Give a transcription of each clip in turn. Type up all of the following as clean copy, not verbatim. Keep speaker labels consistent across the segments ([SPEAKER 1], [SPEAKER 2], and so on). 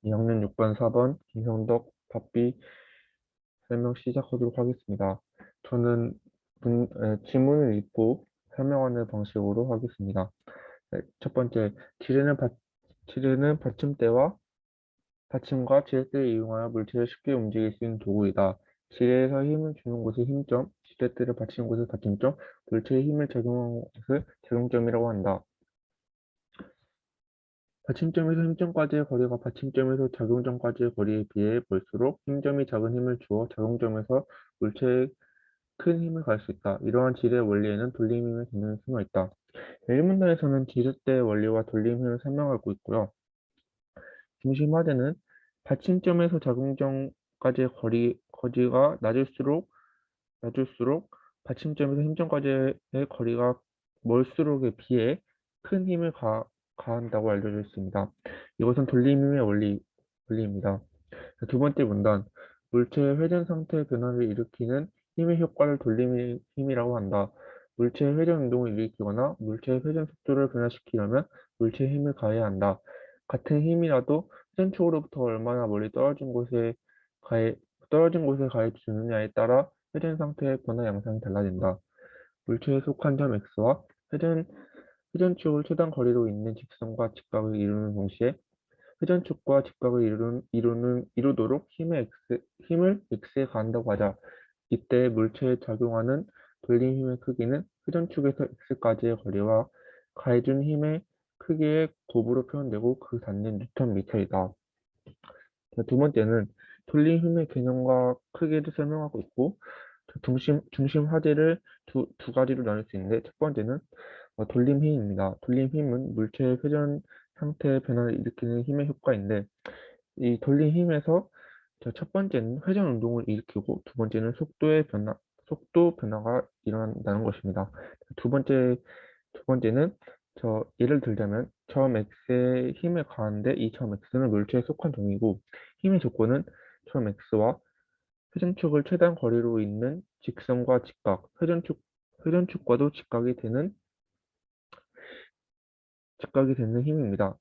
[SPEAKER 1] 2학년 6반 4번 김성덕 답비 설명 시작하도록 하겠습니다. 저는 지문을 읽고 설명하는 방식으로 하겠습니다. 네, 첫 번째, 지뢰는 받침대와 받침과 지렛대를 이용하여 물체를 쉽게 움직일 수 있는 도구이다. 지뢰에서 힘을 주는 곳이 힘점, 지렛대를 받치는 곳을 받침점, 물체에 힘을 적용하는 곳을 작용점이라고 한다. 받침점에서 힘점까지의 거리가 받침점에서 작용점까지의 거리에 비해 볼수록 힘점이 작은 힘을 주어 작용점에서 물체에 큰 힘을 가할 수 있다. 이러한 지뢰의 원리에는 돌림힘의 개념이 숨어 있다. 1문단에서는 지렛대의 원리와 돌림힘을 설명하고 있고요. 중심 하대는 받침점에서 작용점까지의 거리가 낮을수록 받침점에서 힘점까지의 거리가 멀수록에 비해 큰 힘을 가한다고 알려져 있습니다. 이것은 돌림힘의 원리입니다. 두 번째 문단, 물체의 회전 상태 변화를 일으키는 힘의 효과를 돌림힘이라고 한다. 물체의 회전 운동을 일으키거나 물체의 회전 속도를 변화시키려면 물체에 힘을 가해야 한다. 같은 힘이라도 회전 쪽으로부터 얼마나 멀리 떨어진 곳에 가해 주느냐에 따라 회전 상태의 변화 양상이 달라진다. 물체에 속한 점 x와 회전축을 최단 거리로 있는 직선과 직각을 이루는 동시에 회전축과 직각을 이루도록 힘을 x에 가한다고 하자. 이때 물체에 작용하는 돌림힘의 크기는 회전축에서 x까지의 거리와 가해준 힘의 크기의 곱으로 표현되고 그 단위는 뉴턴 미터이다. 두 번째는 돌림힘의 개념과 크기를 설명하고 있고, 중심 화제를 두 가지로 나눌 수 있는데, 첫 번째는 돌림힘입니다. 돌림힘은 물체의 회전 상태의 변화를 일으키는 힘의 효과인데, 이 돌림힘에서 첫 번째는 회전 운동을 일으키고, 두 번째는 속도 변화가 일어난다는 것입니다. 두 번째는 예를 들자면 점 x에 힘을 가하는데 이 점 x는 물체에 속한 점이고 힘의 조건은 점 x와 회전축을 최단 거리로 있는 직선과 회전축과도 직각이 되는 힘입니다.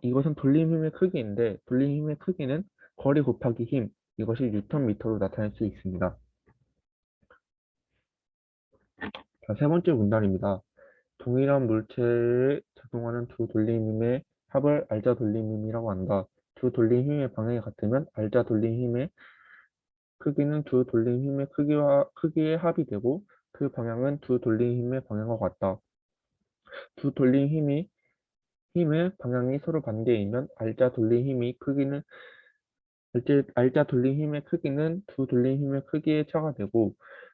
[SPEAKER 1] 이것은 돌림힘의 크기인데 돌림힘의 크기는 거리 곱하기 힘, 이것이 뉴턴 미터로 나타낼 수 있습니다. 자, 세 번째 문단입니다. 동일한 물체에 작용하는 두 돌림힘의 합을 알자 돌림힘이라고 한다. 두 돌림힘의 방향이 같으면 알자 돌림힘의 크기는 두 돌림힘의 크기의 합이 되고 그 방향은 두 돌림힘의 방향과 같다. 두 돌림힘의 방향이 서로 반대이면 알자 돌림힘의 크기는 두 돌림힘의 크기의 차가 되고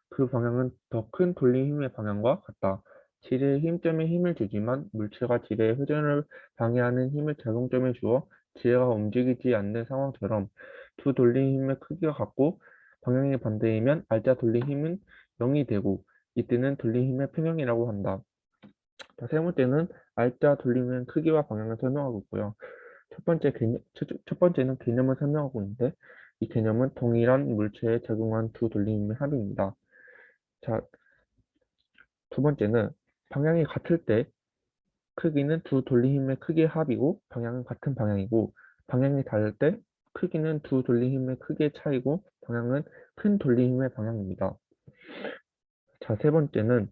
[SPEAKER 1] 그 방향은 더 큰 돌림힘의 방향과 같다. 지뢰의 힘점에 힘을 주지만 물체가 지뢰의 회전을 방해하는 힘을 작용점에 주어 지뢰가 움직이지 않는 상황처럼 두 돌림힘의 크기가 같고 방향이 반대이면 알자 돌림힘은 0이 되고 이때는 돌림힘의 평형이라고 한다. 자, 세 번째는 알자 돌림힘의 크기와 방향을 설명하고 있고요. 첫 번째는 개념을 설명하고 있는데, 이 개념은 동일한 물체에 적용한 두 돌림힘의 합입니다. 자, 두 번째는 방향이 같을 때 크기는 두 돌림힘의 크기의 합이고, 방향은 같은 방향이고, 방향이 다를 때 크기는 두 돌림힘의 크기의 차이고, 방향은 큰 돌림힘의 방향입니다. 자, 세 번째는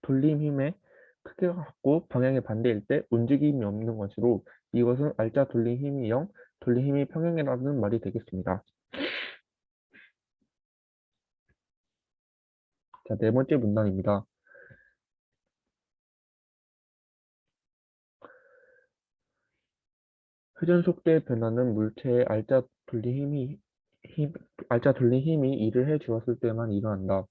[SPEAKER 1] 돌림힘의 크기가 같고 방향이 반대일 때 움직임이 없는 것으로 이것은 알자 돌림힘이 0, 돌림힘이 평행이라는 말이 되겠습니다. 자, 네 번째 문단입니다. 회전 속도의 변화는 물체의 알자 돌림힘이 일을 해 주었을 때만 일어난다.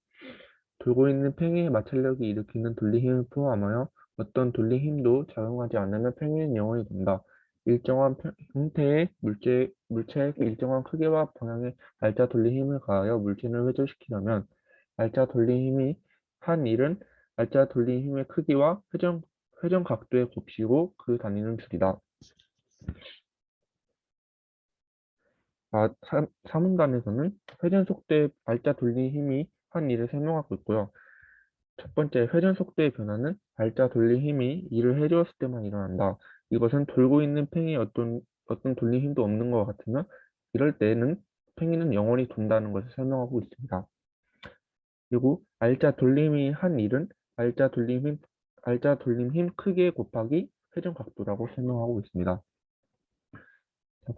[SPEAKER 1] 돌고 있는 팽이의 마찰력이 일으키는 돌림힘을 포함하여 어떤 돌림힘도 작용하지 않으면 팽이는 영원히 돈다. 일정한 형태의 물체의 일정한 크기와 방향의 알자 돌림힘을 가하여 물체를 회전시키려면 알자 돌림힘이 한 일은 알자 돌림힘의 크기와 회전 각도의 곱이고 그 단위는 줄이다. 3문단에서는 회전 속도의 알자 돌림힘이 한 일을 설명하고 있고요. 첫 번째, 회전 속도의 변화는 알자 돌림힘이 일을 해주었을 때만 일어난다. 이것은 돌고 있는 팽이 어떤 돌림 힘도 없는 것 같으면 이럴 때는 팽이는 영원히 돈다는 것을 설명하고 있습니다. 그리고 알짜 돌림이 한 일은 알짜 돌림 힘 크기 곱하기 회전 각도라고 설명하고 있습니다. 자,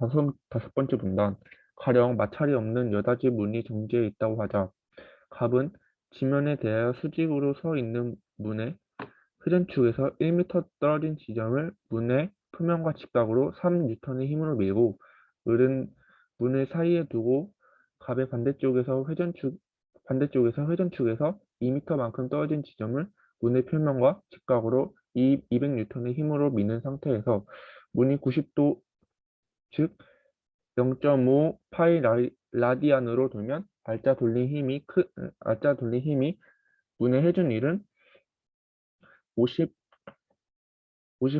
[SPEAKER 1] 다섯 번째 문단. 가령 마찰이 없는 여닫이 문이 정지해 있다고 하자. 갑은 지면에 대하여 수직으로 서 있는 문의 회전축에서 1m 떨어진 지점을 문의 표면과 직각으로 3N의 힘으로 밀고 을은 문을 사이에 두고 갑의 반대쪽에서 2m만큼 떨어진 지점을 문의 표면과 직각으로 200N의 힘으로 미는 상태에서 문이 90도 즉 0.5 파이 라디안으로 돌면 알짜 돌린 힘이 문의 회전율은 50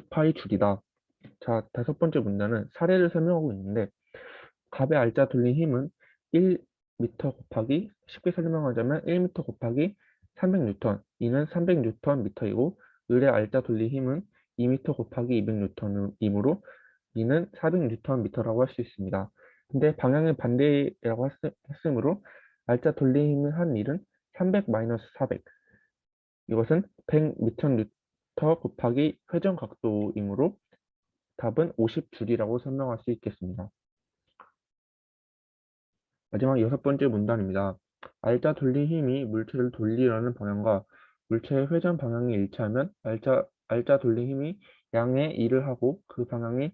[SPEAKER 1] 파이 줄이다. 자, 다섯 번째 문제는 사례를 설명하고 있는데 갑의 알짜 돌린 힘은 1m 곱하기 쉽게 설명하자면 1m 곱하기 300N 이는 300Nm이고 을의 알짜 돌린 힘은 2m 곱하기 200N이므로 이는 400Nm라고 할 수 있습니다. 근데 방향의 반대라고 했으므로 알짜 돌린 힘을 한 일은 300-400 이것은 100N 곱하기 회전 각도이므로 답은 50줄이라고 설명할 수 있겠습니다. 마지막 여섯 번째 문단입니다. 알짜 돌린 힘이 물체를 돌리려는 방향과 물체의 회전 방향이 일치하면 알짜 돌린 힘이 양의 일을 하고 그 방향이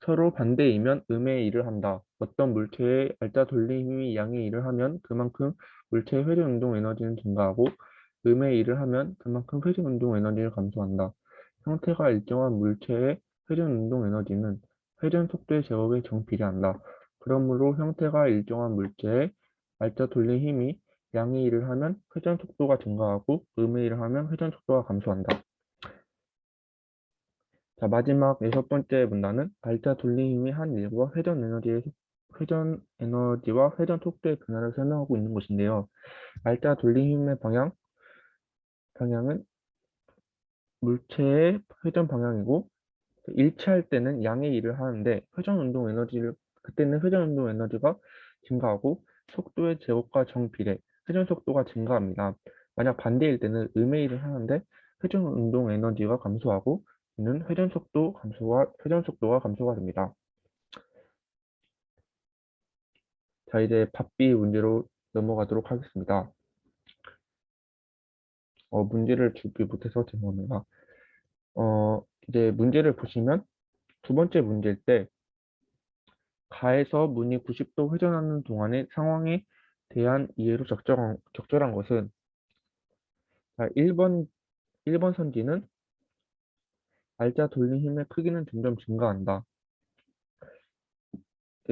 [SPEAKER 1] 서로 반대이면 음의 일을 한다. 어떤 물체의 알짜 돌린 힘이 양의 일을 하면 그만큼 물체의 회전 운동 에너지는 증가하고 음의 일을 하면 그만큼 회전 운동 에너지를 감소한다. 형태가 일정한 물체의 회전 운동 에너지는 회전 속도의 제곱에 정비례한다. 그러므로 형태가 일정한 물체의 알짜 돌린 힘이 양의 일을 하면 회전 속도가 증가하고 음의 일을 하면 회전 속도가 감소한다. 자, 마지막 여섯 번째 문단은 알짜 돌림 힘이 한 일과 회전 에너지와 회전 속도의 변화를 설명하고 있는 것인데요. 알짜 돌림 힘의 방향은 물체의 회전 방향이고 일치할 때는 양의 일을 하는데 그때는 회전 운동 에너지가 증가하고 속도의 제곱과 정비례 회전 속도가 증가합니다. 만약 반대일 때는 음의 일을 하는데 회전 운동 에너지가 감소하고 이는 회전 속도가 감소가 됩니다. 자, 이제 답비 문제로 넘어가도록 하겠습니다. 문제를 준비 못해서 죄송합니다. 이제 문제를 보시면 두 번째 문제일 때 가에서 문이 90도 회전하는 동안의 상황에 대한 이해로 적절한 것은 자, 1번 선지는 알짜 돌린 힘의 크기는 점점 증가한다.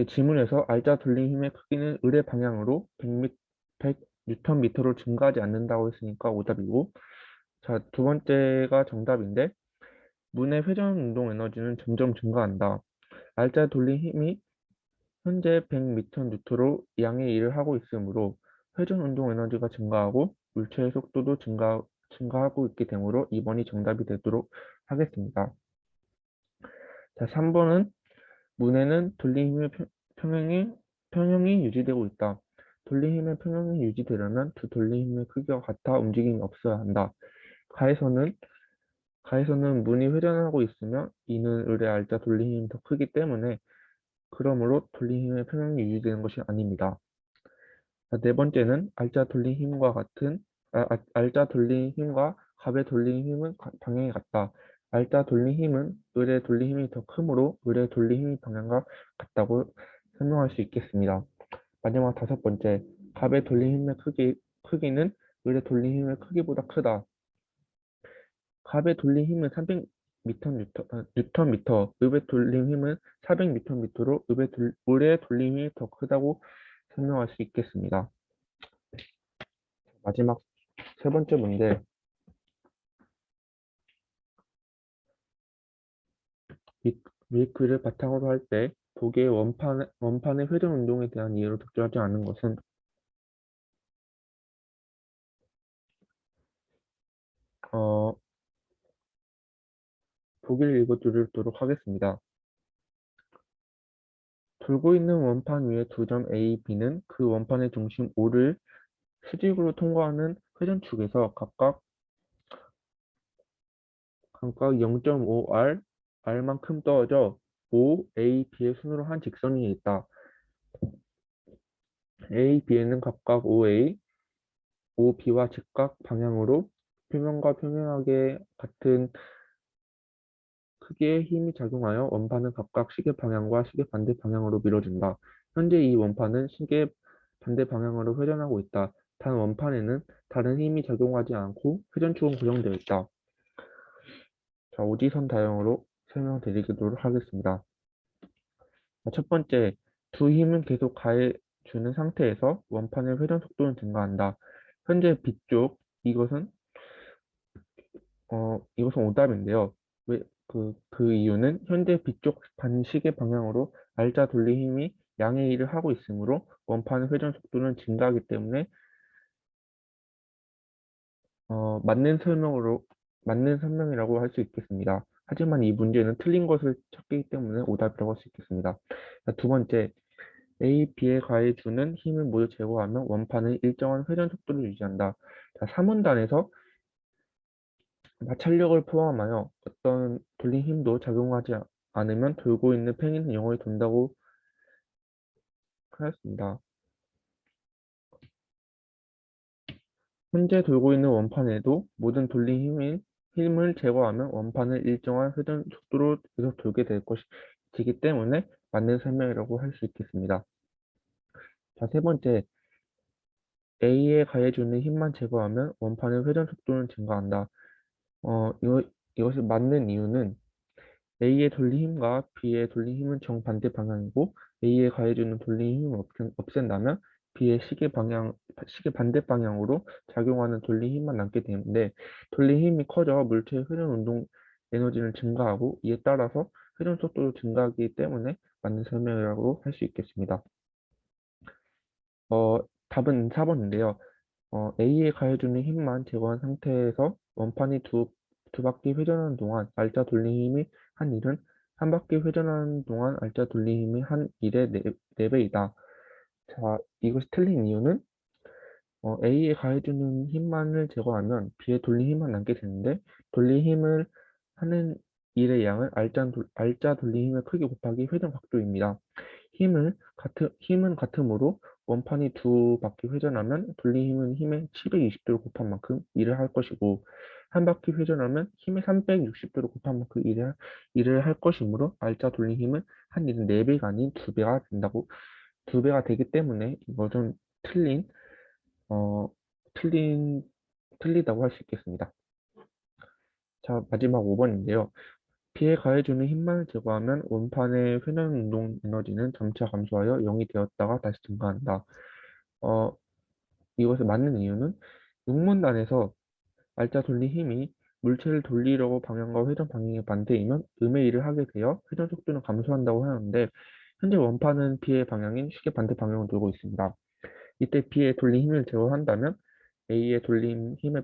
[SPEAKER 1] 지문에서 알짜 돌린 힘의 크기는 을의 방향으로 100Nm로 증가하지 않는다고 했으니까 오답이고 자, 두 번째가 정답인데 문의 회전 운동 에너지는 점점 증가한다. 알짜 돌린 힘이 현재 100N로 양의 일을 하고 있으므로 회전 운동 에너지가 증가하고 물체의 속도도 증가하고 있기 되므로 2번이 정답이 되도록 하겠습니다. 자, 3번은 문에는 돌린 힘의 평형이 유지되고 있다. 돌린 힘의 평형이 유지되려면 두 돌린 힘의 크기가 같아 움직임이 없어야 한다. 가에서는 문이 회전하고 있으며 이는 을의 알짜 돌린 힘이 더 크기 때문에 그러므로 돌린 힘의 평형이 유지되는 것이 아닙니다. 자, 네 번째는 알짜 돌린 힘과 갑의 돌린 힘은 방향이 같다. 알짜 돌린 힘은 을의 돌린 힘이 더 크므로 을의 돌린 힘이 방향과 같다고 설명할 수 있겠습니다. 마지막 다섯 번째, 갑의 돌린 힘의 크기는 을의 돌린 힘의 크기보다 크다. 갑의 돌린 힘은 300Nm, 읍의 돌린 힘은 400Nm로 을의 돌린 힘이 더 크다고 설명할 수 있겠습니다. 마지막 세 번째 문제, 웨이크를 바탕으로 할 때 도개의 원판의 회전 운동에 대한 이해로 적절하지 않은 것은 어, 보기를 읽어드리도록 하겠습니다. 돌고 있는 원판 위에 두 점 A, B는 그 원판의 중심 O를 수직으로 통과하는 회전축에서 각각 0.5R, R만큼 떨어져 O, A, B의 순으로 한 직선이 있다. A, B에는 각각 OA, OB와 직각 방향으로 표면과 평면하게 같은 크기의 힘이 작용하여 원판은 각각 시계 방향과 시계 반대 방향으로 밀어준다. 현재 이 원판은 시계 반대 방향으로 회전하고 있다. 단 원판에는 다른 힘이 작용하지 않고 회전축은 고정되어 있다. 자, 오지선 다형으로 설명드리도록 하겠습니다. 자, 첫 번째, 두 힘은 계속 가해주는 상태에서 원판의 회전 속도는 증가한다. 현재 B쪽, 이것은 오답인데요. 그 이유는 현재 B쪽 반시계 방향으로 R자 돌리 힘이 양의 일을 하고 있으므로 원판의 회전 속도는 증가하기 때문에 맞는 설명이라고 할 수 있겠습니다. 하지만 이 문제는 틀린 것을 찾기 때문에 오답이라고 할 수 있겠습니다. 자, 두 번째, A, B에 가해주는 힘을 모두 제거하면 원판은 일정한 회전 속도를 유지한다. 자, 3원단에서 마찰력을 포함하여 어떤 돌린 힘도 작용하지 않으면 돌고 있는 팽이는 영원히 돈다고 하였습니다. 현재 돌고 있는 원판에도 모든 돌린 힘을 제거하면 원판은 일정한 회전 속도로 계속 돌게 될 것이기 때문에 맞는 설명이라고 할 수 있겠습니다. 자, 세 번째, A에 가해주는 힘만 제거하면 원판의 회전 속도는 증가한다. 이것이 맞는 이유는 A의 돌린 힘과 B의 돌린 힘은 정반대 방향이고 A에 가해주는 돌린 힘을 없앤다면 B의 시계 반대 방향으로 작용하는 돌린 힘만 남게 되는데 돌린 힘이 커져 물체의 회전 운동 에너지는 증가하고 이에 따라서 회전 속도도 증가하기 때문에 맞는 설명이라고 할 수 있겠습니다. 답은 4번인데요. A에 가해주는 힘만 제거한 상태에서 원판이 두 바퀴 회전하는 동안 알짜 돌린 힘이 한 일은 한 바퀴 회전하는 동안 알짜 돌린 힘이 한 일의 네배이다. 자, 이것이 틀린 이유는 A에 가해주는 힘만을 제거하면 B에 돌린 힘만 남게 되는데 돌린 힘을 하는 일의 양은 알짜 돌린 힘의 크기 곱하기 회전 각도입니다. 힘은 같으므로 원판이 두 바퀴 회전하면 돌린 힘은 힘의 720도를 곱한 만큼 일을 할 것이고 한 바퀴 회전하면 힘의 360도를 곱한 만큼 일을 할 것이므로 알짜 돌린 힘은 한 일은 4배가 아닌 2배가 된다고 2배가 되기 때문에 이것은 틀린 어 틀린 틀리다고 할 수 있겠습니다. 자, 마지막 5번인데요. B에 가해주는 힘만을 제거하면 원판의 회전 운동 에너지는 점차 감소하여 0이 되었다가 다시 증가한다. 어, 이것을 맞는 이유는 육문단에서 알짜 돌린 힘이 물체를 돌리려고 방향과 회전 방향의 반대이면 음의 일을 하게 되어 회전 속도는 감소한다고 하는데 현재 원판은 B의 방향인 시계 반대 방향으로 돌고 있습니다. 이때 B의 돌린 힘을 제거한다면 A의 돌린 힘의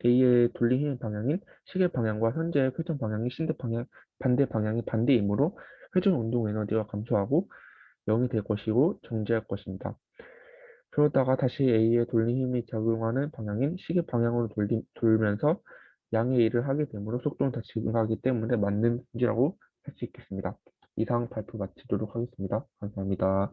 [SPEAKER 1] A의 돌린 힘의 방향인 시계 방향과 현재의 회전 방향이 반대 방향이 반대이므로 회전 운동 에너지가 감소하고 0이 될 것이고 정지할 것입니다. 그러다가 다시 A의 돌린 힘이 작용하는 방향인 시계 방향으로 돌면서 양의 일을 하게 되므로 속도는 다시 증가하기 때문에 맞는 문제라고 할 수 있겠습니다. 이상 발표 마치도록 하겠습니다. 감사합니다.